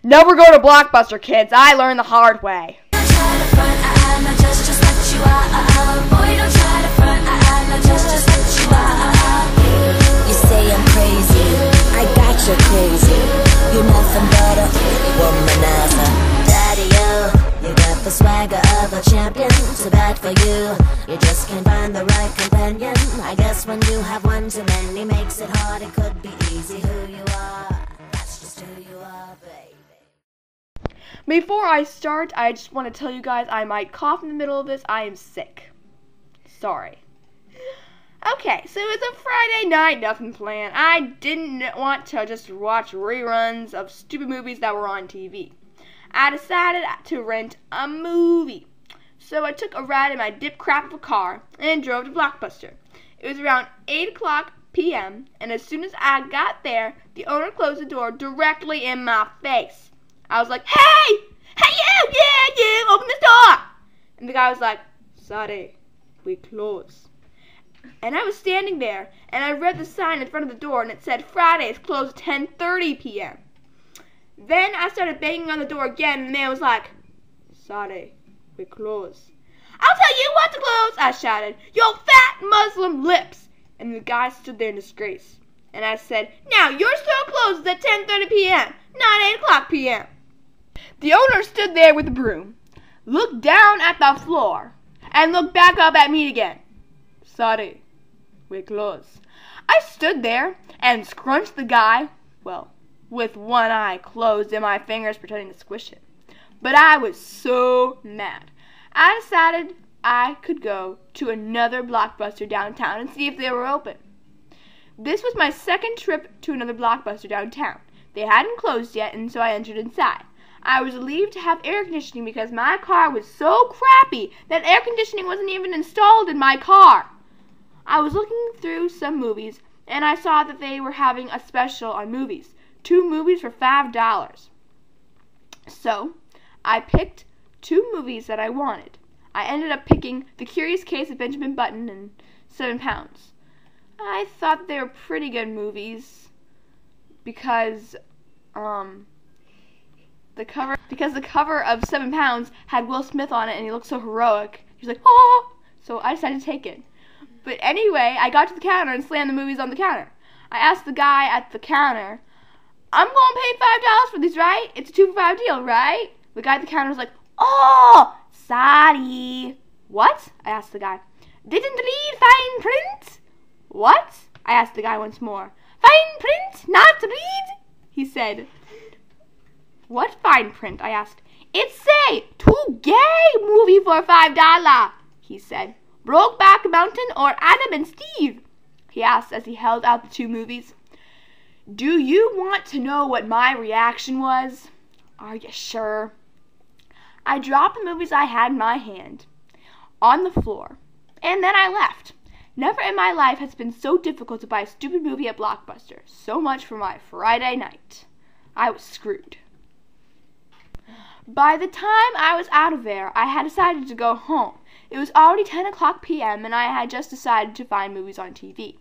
Never go to Blockbuster, kids. I learned the hard way. You say I'm crazy, I got you crazy. You're nothing but a womanizer. Daddy-o, you got the swagger of a champion. Too bad for you, you just can't find the right companion. I guess when you have one too many makes it hard. It could be easy who you are. That's just who you are, baby. Before I start, I just want to tell you guys I might cough in the middle of this. I am sick. Sorry. Okay, so it's a Friday night, nothing planned. I didn't want to just watch reruns of stupid movies that were on TV. I decided to rent a movie. So I took a ride in my dip crap of a car and drove to Blockbuster. It was around 8 p.m. and as soon as I got there, the owner closed the door directly in my face. I was like, hey you, open this door. And the guy was like, sorry, we close. And I was standing there, and I read the sign in front of the door, and it said Fridays close at 10:30 p.m. Then I started banging on the door again, and the man was like, sorry, we close. I'll tell you what to close, I shouted, your fat Muslim lips. And the guy stood there in disgrace. And I said, now your store closes at 10:30 p.m., not 8 p.m. The owner stood there with a broom, looked down at the floor, and looked back up at me again. Sorry, we close. I stood there and scrunched the guy, well, with one eye closed and my fingers pretending to squish it. But I was so mad. I decided I could go to another Blockbuster downtown and see if they were open. This was my second trip to another Blockbuster downtown. They hadn't closed yet, and so I entered inside. I was relieved to have air conditioning because my car was so crappy that air conditioning wasn't even installed in my car. I was looking through some movies, and I saw that they were having a special on movies. 2 movies for $5. So, I picked 2 movies that I wanted. I ended up picking The Curious Case of Benjamin Button and 7 Pounds. I thought they were pretty good movies because the cover of 7 Pounds had Will Smith on it, and he looked so heroic. He was like, oh! So I decided to take it. But anyway, I got to the counter and slammed the movies on the counter. I asked the guy at the counter, I'm going to pay $5 for these, right? It's a 2 for $5 deal, right? The guy at the counter was like, oh, sorry. What? I asked the guy. Didn't read fine print? What? I asked the guy once more. Fine print, not read? He said. What fine print? I asked. It's say, 2 gay movie for $5, he said. Brokeback Mountain or Adam and Steve? He asked as he held out the 2 movies. Do you want to know what my reaction was? Are you sure? I dropped the movies I had in my hand on the floor, and then I left. Never in my life has it been so difficult to buy a stupid movie at Blockbuster. So much for my Friday night. I was screwed. By the time I was out of there, I had decided to go home. It was already 10 p.m. and I had just decided to find movies on TV.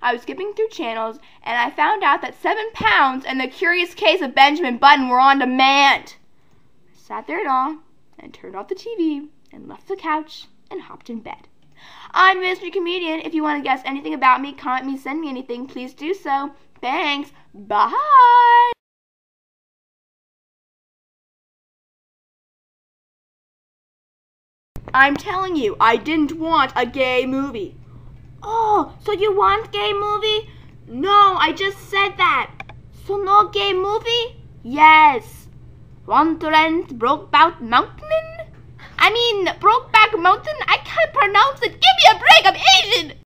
I was skipping through channels and I found out that 7 Pounds and The Curious Case of Benjamin Button were on demand. I sat there and all and turned off the TV and left the couch and hopped in bed. I'm a mystery comedian. If you want to guess anything about me, comment me, send me anything, please do so. Thanks. Bye. I'm telling you, I didn't want a gay movie. Oh, so you want gay movie? No, I just said that. So no gay movie? Yes. Want to rent Brokeback Mountain? Brokeback Mountain? I can't pronounce it. Give me a break, I'm Asian.